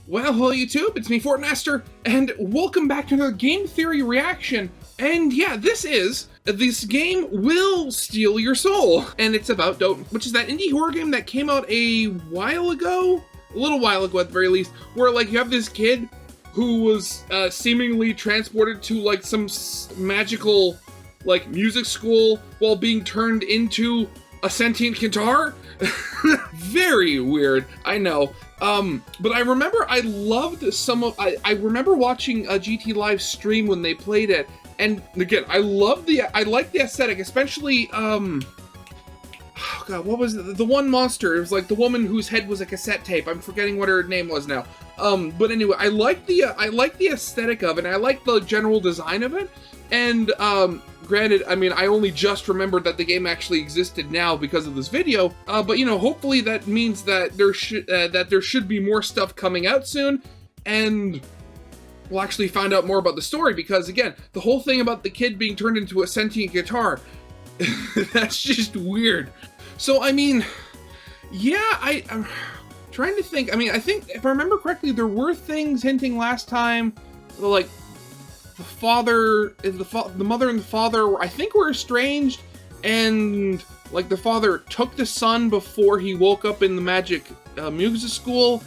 Well, hello YouTube, it's me, Fortmaster, and welcome back to another Game Theory reaction. And yeah, this game will steal your soul. And it's about Don't, which is that indie horror game that came out a while ago? A little while ago at the very least, where like you have this kid who was seemingly transported to like some magical like music school while being turned into a sentient guitar. Very weird, I know. But I remember I loved I remember watching a GT Live stream when they played it, and again, I like the aesthetic, especially, oh god, what was it? The one monster, it was like the woman whose head was a cassette tape, I'm forgetting what her name was now. But anyway, I like the aesthetic of it, and I like the general design of it, and, granted, I mean, I only just remembered that the game actually existed now because of this video, but you know, hopefully that means that there should be more stuff coming out soon, and we'll actually find out more about the story, because again, the whole thing about the kid being turned into a sentient guitar, that's just weird. So, I mean, yeah, I'm trying to think. I mean, I think, if I remember correctly, there were things hinting last time, like, the mother and the father, I think, were estranged, and like the father took the son before he woke up in the magic music school,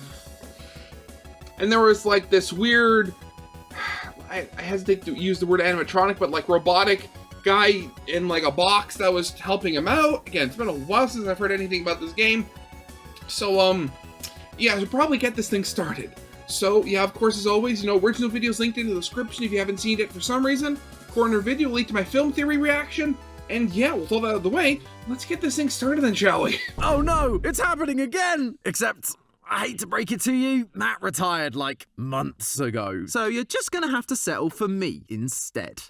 and there was like this weird, I hesitate to use the word animatronic, but like robotic guy in like a box that was helping him out. Again, it's been a while since I've heard anything about this game, so yeah, I should probably get this thing started. So, yeah, of course, as always, you know, original videos linked in the description if you haven't seen it for some reason. Corner video linked to my film theory reaction. And yeah, with all that out of the way, let's get this thing started then, shall we? Oh no, it's happening again! Except, I hate to break it to you, Matt retired like months ago. So you're just gonna have to settle for me instead.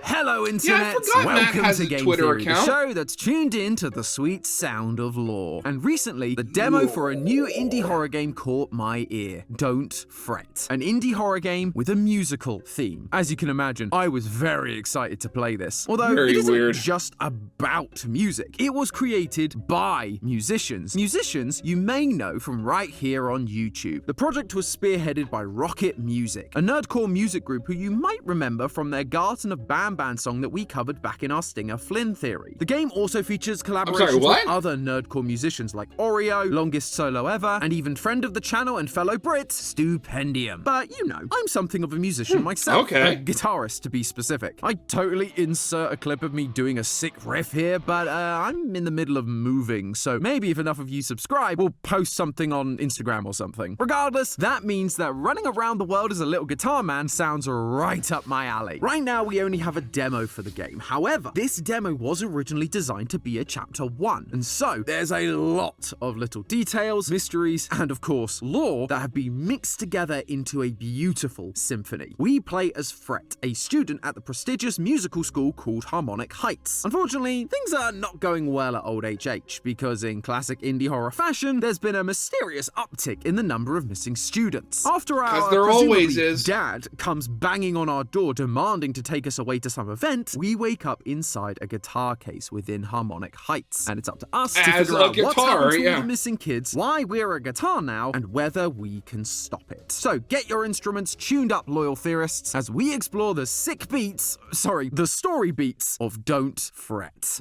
Hello, Internet! Welcome to Game Theory, the show that's tuned in to the sweet sound of lore. And recently, the demo for a new indie horror game caught my ear. Don't Fret. An indie horror game with a musical theme. As you can imagine, I was very excited to play this. Although it isn't just about music. It was created by musicians. Musicians you may know from right here on YouTube. The project was spearheaded by Rocket Music, a nerdcore music group who you might remember from their Garden of Band song that we covered back in our Stinger Flynn theory. The game also features collaborations with other nerdcore musicians like Oreo, Longest Solo Ever, and even friend of the channel and fellow Brit, Stupendium. But you know, I'm something of a musician myself, a guitarist to be specific. I totally insert a clip of me doing a sick riff here, but I'm in the middle of moving, so maybe if enough of you subscribe, we'll post something on Instagram or something. Regardless, that means that running around the world as a little guitar man sounds right up my alley. Right now, we only have a demo for the game. However, this demo was originally designed to be a chapter 1, and so there's a lot of little details, mysteries, and of course, lore that have been mixed together into a beautiful symphony. We play as Fret, a student at the prestigious musical school called Harmonic Heights. Unfortunately, things are not going well at old HH, because in classic indie horror fashion, there's been a mysterious uptick in the number of missing students. After our dad comes banging on our door demanding to take us away to some event, we wake up inside a guitar case within Harmonic Heights, and it's up to us to figure out what's happened to the missing kids, why we're a guitar now, and whether we can stop it. So get your instruments tuned up, loyal theorists, as we explore the the story beats of Don't Fret.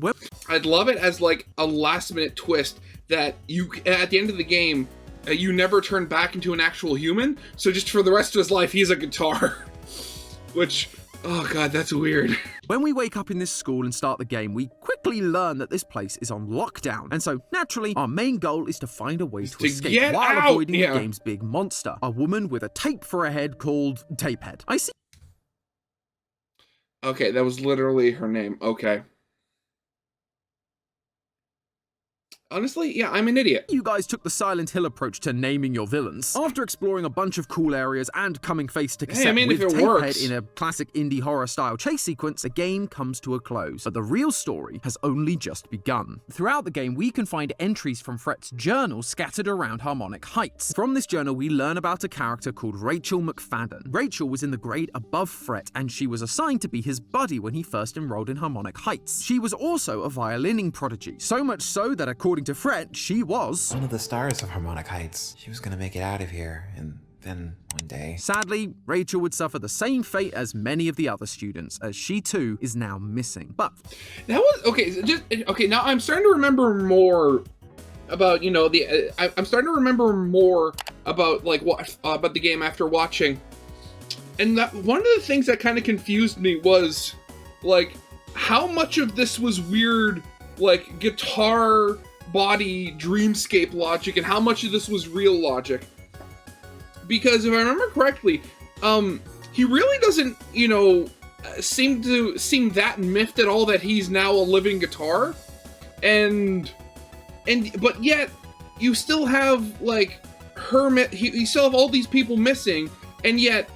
I'd love it as like a last-minute twist that you, at the end of the game, you never turn back into an actual human, so just for the rest of his life, he's a guitar. Which, oh god, that's weird. When we wake up in this school and start the game, we quickly learn that this place is on lockdown, and so naturally, our main goal is to find a way to escape while avoiding the game's big monster, a woman with a tape for a head called Tapehead. I see. Okay, that was literally her name. Okay. Honestly, yeah, I'm an idiot. You guys took the Silent Hill approach to naming your villains. After exploring a bunch of cool areas and coming face to cassette with Tapehead in a classic indie horror style chase sequence, the game comes to a close. But the real story has only just begun. Throughout the game, we can find entries from Fret's journal scattered around Harmonic Heights. From this journal, we learn about a character called Rachel McFadden. Rachel was in the grade above Fret, and she was assigned to be his buddy when he first enrolled in Harmonic Heights. She was also a violining prodigy, so much so that according according to Fret, she was one of the stars of Harmonic Heights. She was gonna make it out of here, and then one day... Sadly, Rachel would suffer the same fate as many of the other students, as she too is now missing. But that was okay. Now I'm starting to remember more about I'm starting to remember more about what about the game after watching, and that one of the things that kind of confused me was how much of this was weird guitar body dreamscape logic and how much of this was real logic. Because if I remember correctly, he really doesn't, seem that miffed at all that he's now a living guitar, but yet you still have Hermit. You still have all these people missing, and yet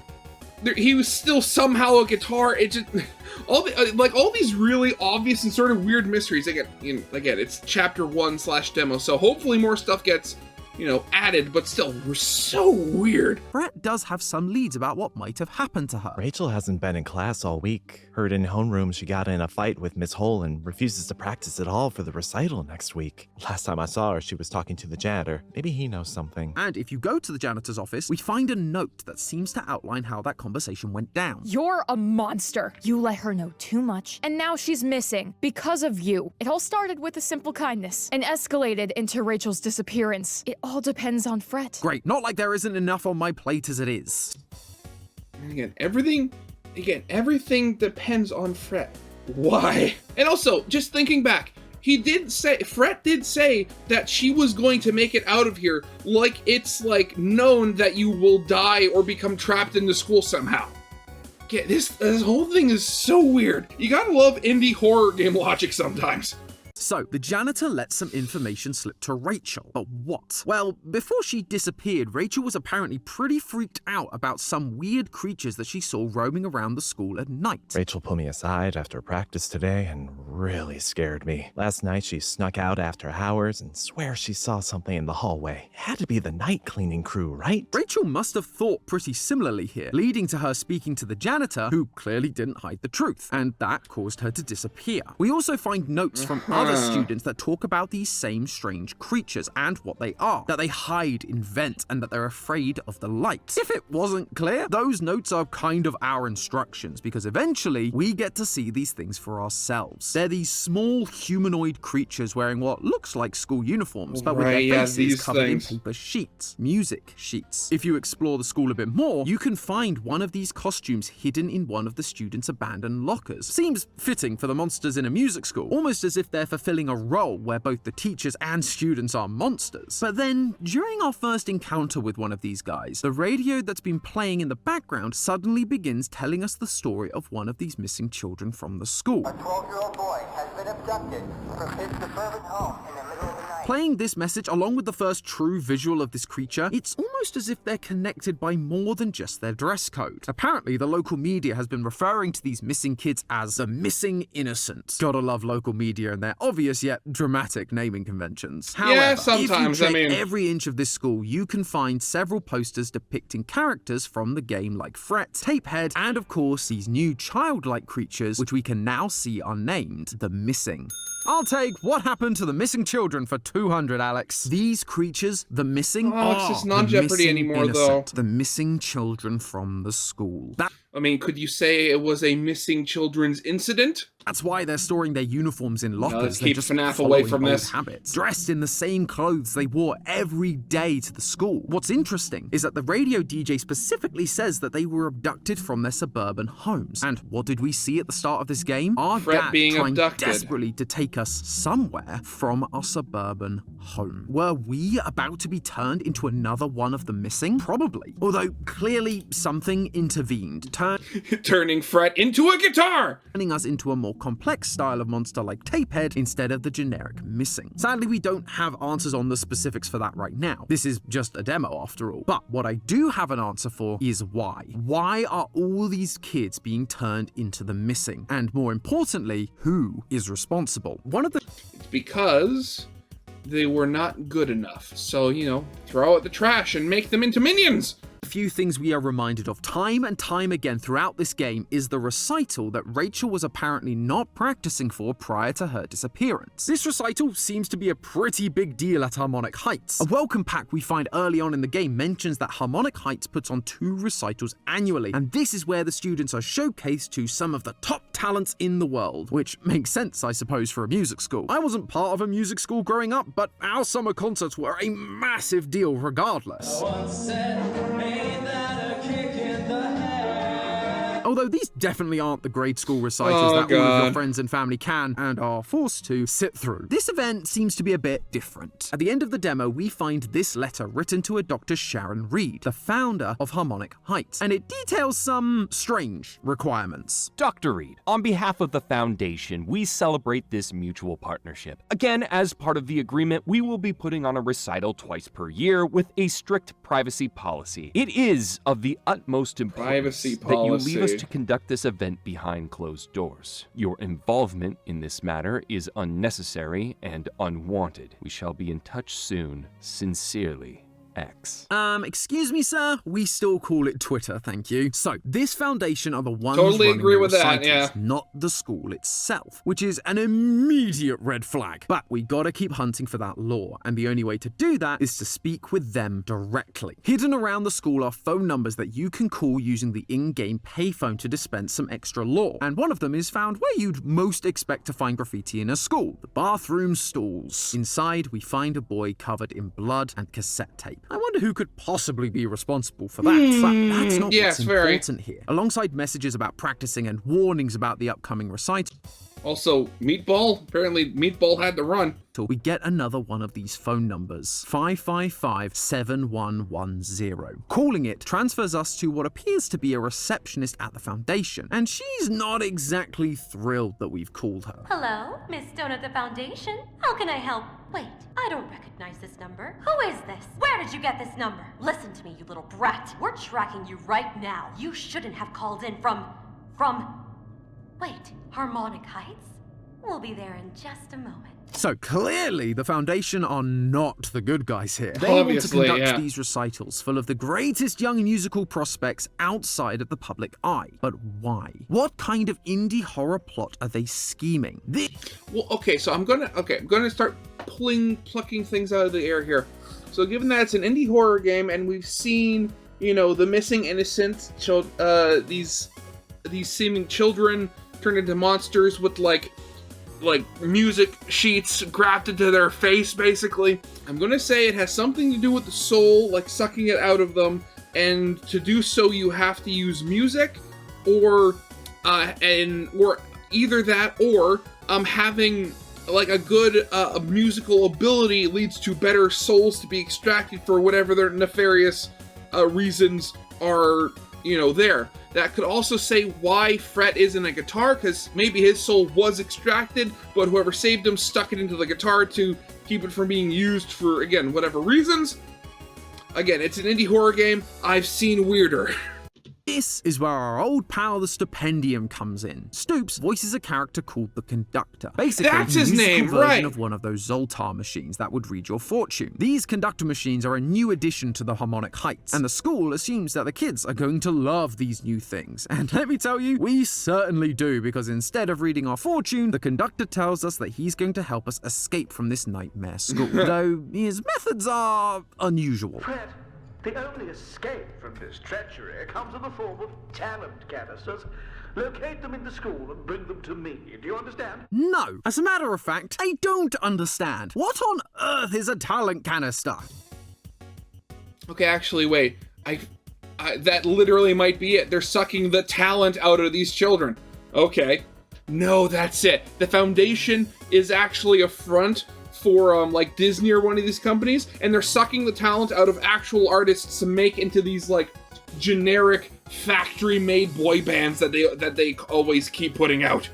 he was still somehow a guitar. It just all these really obvious and sort of weird mysteries. Again, it's chapter 1/demo, so hopefully more stuff gets added, but still, we're so weird. Brett does have some leads about what might have happened to her. Rachel hasn't been in class all week. Heard in homeroom she got in a fight with Miss Hole and refuses to practice at all for the recital next week. Last time I saw her, she was talking to the janitor. Maybe he knows something. And if you go to the janitor's office, we find a note that seems to outline how that conversation went down. You're a monster. You let her know too much, and now she's missing because of you. It all started with a simple kindness and escalated into Rachel's disappearance. It all depends on Fret. Great, not like there isn't enough on my plate as it is. Again, everything depends on Fret. Why? And also, just thinking back, Fret did say that she was going to make it out of here, it's known that you will die or become trapped in the school somehow. Yeah, this whole thing is so weird. You gotta love indie horror game logic sometimes. So, the janitor let some information slip to Rachel. But what? Well, before she disappeared, Rachel was apparently pretty freaked out about some weird creatures that she saw roaming around the school at night. Rachel pulled me aside after practice today and really scared me. Last night she snuck out after hours and swears she saw something in the hallway. It had to be the night cleaning crew, right? Rachel must have thought pretty similarly here, leading to her speaking to the janitor, who clearly didn't hide the truth, and that caused her to disappear. We also find notes from other students that talk about these same strange creatures and what they are, that they hide in vents, and that they're afraid of the light. If it wasn't clear, those notes are kind of our instructions, because eventually we get to see these things for ourselves. They're these small humanoid creatures wearing what looks like school uniforms, but with their faces covered in paper sheets, music sheets. If you explore the school a bit more, you can find one of these costumes hidden in one of the students' abandoned lockers. Seems fitting for the monsters in a music school, almost as if they're fulfilling a role where both the teachers and students are monsters. But then, during our first encounter with one of these guys, the radio that's been playing in the background suddenly begins telling us the story of one of these missing children from the school. A 12-year-old boy has been abducted from his suburban home in the middle of the night. Playing this message along with the first true visual of this creature, it's almost as if they're connected by more than just their dress code. Apparently, the local media has been referring to these missing kids as the missing innocent. Gotta love local media and their obvious yet dramatic naming conventions. However, sometimes, if you check every inch of this school, you can find several posters depicting characters from the game like Fret, Tapehead, and of course these new childlike creatures, which we can now see are named the Missing. I'll take What Happened to the Missing Children for 200, Alex. These creatures, the Missing, it's just non-Jeopardy anymore, though. The missing children from the school. Could you say it was a missing children's incident? That's why they're storing their uniforms in lockers. Let's They're keep just FNAF away from old this. habits, dressed in the same clothes they wore every day to the school. What's interesting is that the radio DJ specifically says that they were abducted from their suburban homes. And what did we see at the start of this game? Our Fret dad being trying abducted. desperately to take us somewhere from our suburban home. Were we about to be turned into another one of the missing? Probably. Although clearly something intervened, Turning Fret into a guitar! turning us into a more complex style of monster like Tapehead instead of the generic Missing. Sadly, we don't have answers on the specifics for that right now. This is just a demo after all. But what I do have an answer for is why. Why are all these kids being turned into the Missing? And more importantly, who is responsible? It's because they were not good enough. So, throw out the trash and make them into minions! few things we are reminded of time and time again throughout this game is the recital that Rachel was apparently not practicing for prior to her disappearance. This recital seems to be a pretty big deal at Harmonic Heights. A welcome pack we find early on in the game mentions that Harmonic Heights puts on 2 recitals annually, and this is where the students are showcased to some of the top talents in the world, which makes sense, I suppose, for a music school. I wasn't part of a music school growing up, but our summer concerts were a massive deal regardless. Although these definitely aren't the grade school recitals that all of your friends and family can and are forced to sit through. This event seems to be a bit different. At the end of the demo, we find this letter written to a Dr. Sharon Reed, the founder of Harmonic Heights, and it details some strange requirements. Dr. Reed, on behalf of the Foundation, we celebrate this mutual partnership. Again, as part of the agreement, we will be putting on a recital twice per year with a strict privacy policy. It is of the utmost importance that you leave us to conduct this event behind closed doors. Your involvement in this matter is unnecessary and unwanted. We shall be in touch soon. Sincerely, X. Excuse me, sir. We still call it Twitter, thank you. So, this foundation are the ones Totally running agree the with that, recitals, yeah. not the school itself, which is an immediate red flag. But we gotta keep hunting for that lore, and the only way to do that is to speak with them directly. Hidden around the school are phone numbers that you can call using the in-game payphone to dispense some extra lore, and one of them is found where you'd most expect to find graffiti in a school: the bathroom stalls. Inside, we find a boy covered in blood and cassette tape. I wonder who could possibly be responsible for that, but that's not what's important here. Alongside messages about practicing and warnings about the upcoming recital, Also, Meatball? Apparently Meatball had to run. we get another one of these phone numbers, 555-7110. Calling it transfers us to what appears to be a receptionist at the Foundation, and she's not exactly thrilled that we've called her. Hello, Miss Stone at the Foundation. How can I help? Wait, I don't recognize this number. Who is this? Where did you get this number? Listen to me, you little brat. We're tracking you right now. You shouldn't have called in from... Wait, Harmonic Heights? We'll be there in just a moment. So clearly, the Foundation are not the good guys here. They Obviously, want to conduct yeah. these recitals full of the greatest young musical prospects outside of the public eye. But why? What kind of indie horror plot are they scheming? Well, okay, so I'm gonna start plucking things out of the air here. So given that it's an indie horror game, and we've seen, you know, the missing innocent these seeming children turned into monsters with like music sheets grafted to their face, basically. I'm gonna say it has something to do with the soul, like sucking it out of them, and to do so you have to use music, or either that or having like a good musical ability leads to better souls to be extracted for whatever their nefarious reasons are, you know, there. That could also say why Fret isn't a guitar, because maybe his soul was extracted, but whoever saved him stuck it into the guitar to keep it from being used for, again, whatever reasons. Again, it's an indie horror game. I've seen weirder. This is where our old pal the Stipendium comes in. Stoops voices a character called the Conductor. Basically, That's his a musical name, version right. of one of those Zoltar machines that would read your fortune. These conductor machines are a new addition to the Harmonic Heights, and the school assumes that the kids are going to love these new things. And let me tell you, we certainly do, because instead of reading our fortune, the Conductor tells us that he's going to help us escape from this nightmare school. Though his methods are unusual. Fred, the only escape from this treachery comes in the form of talent canisters. Locate them in the school and bring them to me. Do you understand? No. As a matter of fact, I don't understand. What on earth is a talent canister? Okay, actually, wait. That literally might be it. They're sucking the talent out of these children. Okay. No, that's it. The Foundation is actually a front for like Disney or one of these companies, and they're sucking the talent out of actual artists to make into these like generic factory-made boy bands that they always keep putting out.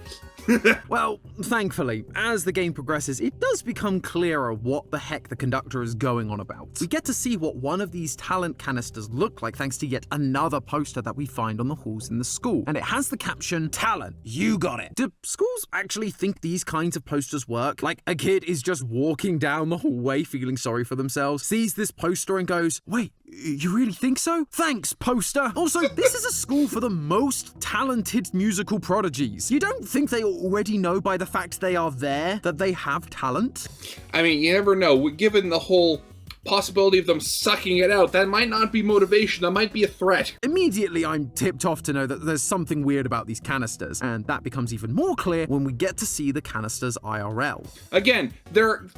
Well, thankfully, as the game progresses, it does become clearer what the heck the Conductor is going on about. We get to see what one of these talent canisters look like thanks to yet another poster that we find on the halls in the school. And it has the caption, "Talent, you got it." Do schools actually think these kinds of posters work? Like a kid is just walking down the hallway feeling sorry for themselves, sees this poster and goes, "Wait, You really think so? Thanks, poster. Also, this is a school for the most talented musical prodigies. You don't think they already know by the fact they are there that they have talent? I mean, you never know. Given the whole possibility of them sucking it out, that might not be motivation, that might be a threat. Immediately, I'm tipped off to know that there's something weird about these canisters, and that becomes even more clear when we get to see the canisters IRL. Again,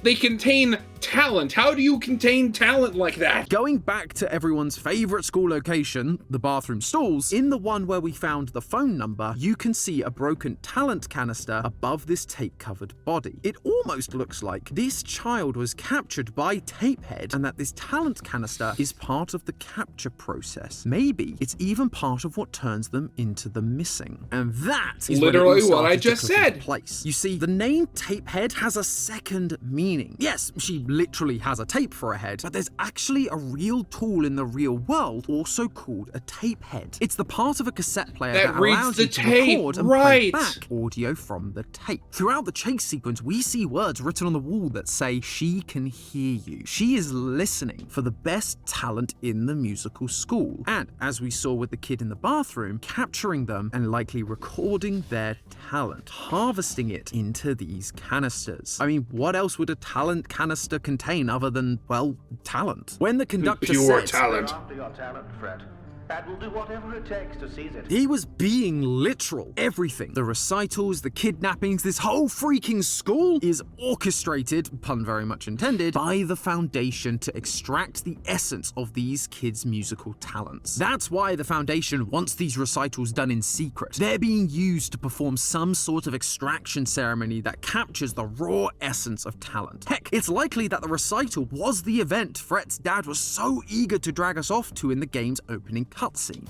they contain talent. How do you contain talent like that? Going back to everyone's favorite school location, the bathroom stalls, in the one where we found the phone number, you can see a broken talent canister above this tape-covered body. It almost looks like this child was captured by Tapehead, and that this talent canister is part of the capture process. Maybe it's even part of what turns them into the missing. And that is literally what I just said. Place. You see, the name Tapehead has a second meaning. Yes, she literally has a tape for a head, but there's actually a real tool in the real world also called a tape head. It's the part of a cassette player that reads allows the you to tape, record and play back audio from the tape. Throughout the chase sequence, we see words written on the wall that say, "She can hear you." She is listening for the best talent in the musical school. And as we saw with the kid in the bathroom, capturing them and likely recording their talent, harvesting it into these canisters. I mean, what else would a talent canister contain other than, well, talent? When the conductor Pure said, talent. We're after your talent, Fred. And we'll do whatever it takes to seize it. he was being literal. Everything, the recitals, the kidnappings, this whole freaking school is orchestrated, pun very much intended, by the Foundation to extract the essence of these kids' musical talents. That's why the Foundation wants these recitals done in secret. They're being used to perform some sort of extraction ceremony that captures the raw essence of talent. Heck, it's likely that the recital was the event Fret's dad was so eager to drag us off to in the game's opening cutscene.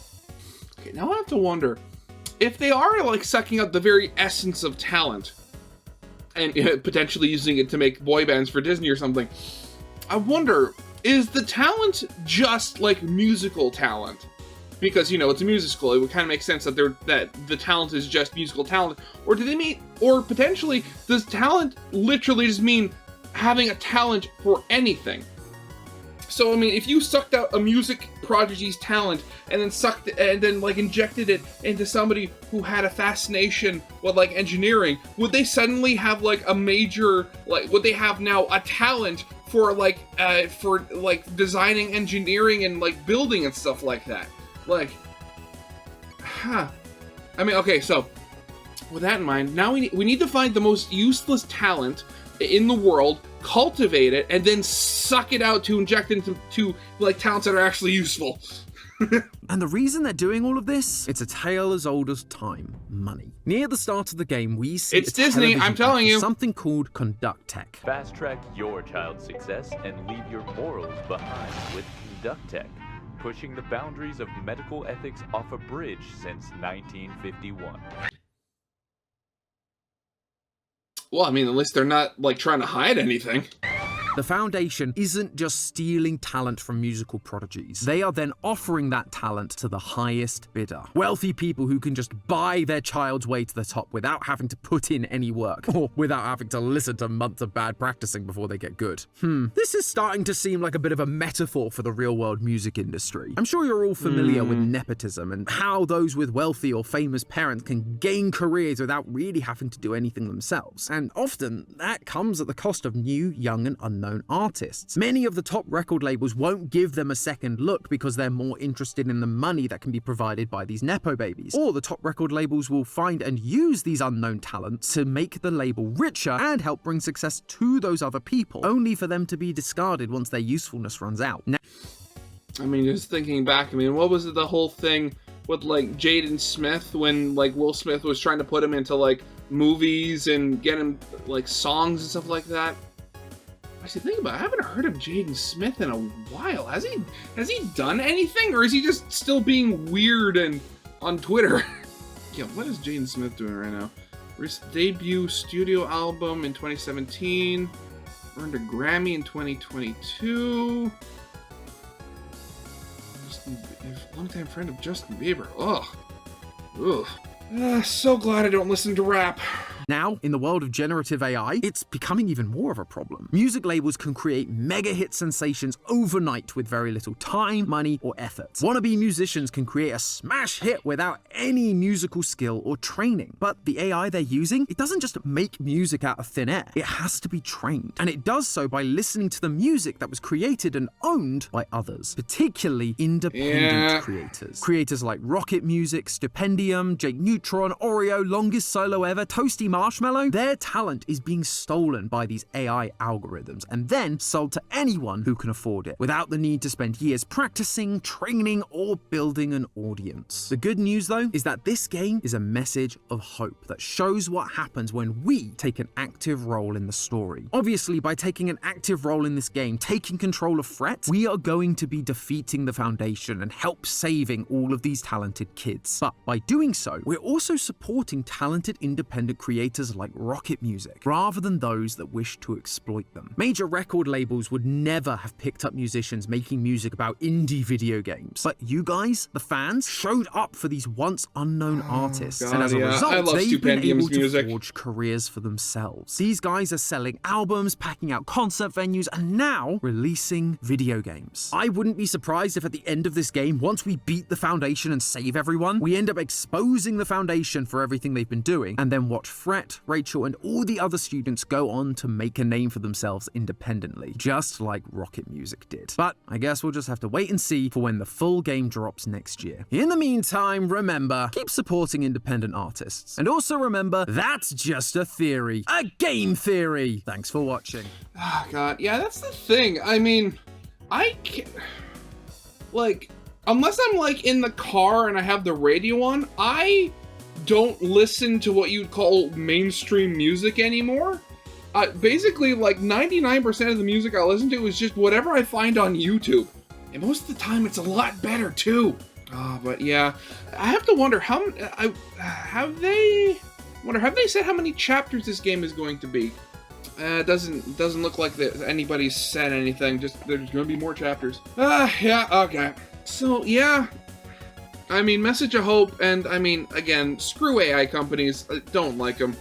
Okay, now I have to wonder, if they are like sucking out the very essence of talent and potentially using it to make boy bands for Disney or something, I wonder, is the talent just like musical talent? Because, it's a music school, it would kind of make sense that the talent is just musical talent. Or do they mean, or potentially, does talent literally just mean having a talent for anything? So, I mean, if you sucked out a music prodigy's talent and then injected it into somebody who had a fascination with like engineering, would they suddenly have like a major, would they have now a talent for designing engineering and like building and stuff like that? I mean, okay, so with that in mind, now we need to find the most useless talent in the world, cultivate it, and then suck it out to inject into talents that are actually useful. And the reason they're doing all of this, it's a tale as old as time: money. Near the start of the game, we see it's Disney, I'm telling you, something called Conduct Tech. Fast track your child's success and leave your morals behind with Conduct Tech, pushing the boundaries of medical ethics off a bridge since 1951. Well, I mean, at least they're not trying to hide anything. The Foundation isn't just stealing talent from musical prodigies. They are then offering that talent to the highest bidder. Wealthy people who can just buy their child's way to the top without having to put in any work, or without having to listen to months of bad practicing before they get good. This is starting to seem like a bit of a metaphor for the real-world music industry. I'm sure you're all familiar with nepotism and how those with wealthy or famous parents can gain careers without really having to do anything themselves. And often, that comes at the cost of new, young, and unknown artists. Many of the top record labels won't give them a second look because they're more interested in the money that can be provided by these nepo babies. Or the top record labels will find and use these unknown talents to make the label richer and help bring success to those other people, only for them to be discarded once their usefulness runs out. I mean, just thinking back, what was the whole thing with Jaden Smith when Will Smith was trying to put him into movies and get him songs and stuff like that? Actually, think about it, I haven't heard of Jaden Smith in a while. Has he done anything, or is he just still being weird and on Twitter? Yeah, what is Jaden Smith doing right now? His debut studio album in 2017, earned a Grammy in 2022. Longtime friend of Justin Bieber. Ugh. So glad I don't listen to rap. Now, in the world of generative AI, it's becoming even more of a problem. Music labels can create mega hit sensations overnight with very little time, money, or effort. Wannabe musicians can create a smash hit without any musical skill or training. But the AI they're using, it doesn't just make music out of thin air. It has to be trained. And it does so by listening to the music that was created and owned by others, particularly independent creators. Creators like Rocket Music, Stipendium, Jake Neutron, Oreo, Longest Solo Ever, Toasty Marshmallow, their talent is being stolen by these AI algorithms and then sold to anyone who can afford it, without the need to spend years practicing, training, or building an audience. The good news, though, is that this game is a message of hope that shows what happens when we take an active role in the story. Obviously, by taking an active role in this game, taking control of Fret, we are going to be defeating the Foundation and help saving all of these talented kids. But by doing so, we're also supporting talented independent creators like Rocket Music, rather than those that wish to exploit them. Major record labels would never have picked up musicians making music about indie video games. But you guys, the fans, showed up for these once unknown artists, and as a result, they've been able to forge careers for themselves. These guys are selling albums, packing out concert venues, and now releasing video games. I wouldn't be surprised if at the end of this game, once we beat the Foundation and save everyone, we end up exposing the Foundation for everything they've been doing, and then watch Fret, Rachel, and all the other students go on to make a name for themselves independently, just like Rocket Music did. But I guess we'll just have to wait and see for when the full game drops next year. In the meantime, remember, keep supporting independent artists. And also remember, that's just a theory. A game theory! Thanks for watching. Oh, God. Yeah, that's the thing. I mean, I can't... Like, unless I'm, like, in the car and I have the radio on, I don't listen to what you'd call mainstream music anymore. Basically, like 99% of the music I listen to is just whatever I find on YouTube. And most of the time, it's a lot better, too. But yeah, I have to wonder have they said how many chapters this game is going to be? It doesn't look like anybody's said anything. Just there's going to be more chapters. Yeah, okay. So yeah. I mean, message of hope, and I mean, again, screw AI companies. I don't like them.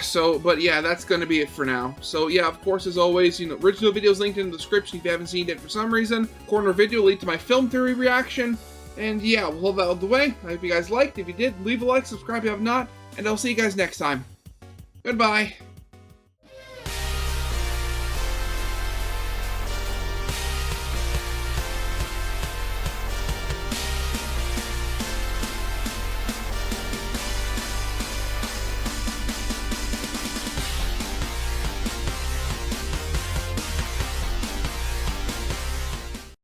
So, but yeah, that's going to be it for now. So yeah, of course, as always, original videos linked in the description if you haven't seen it for some reason. Corner video linked to my film theory reaction. And yeah, we'll hold that out of the way. I hope you guys liked. If you did, leave a like, subscribe if you have not, and I'll see you guys next time. Goodbye.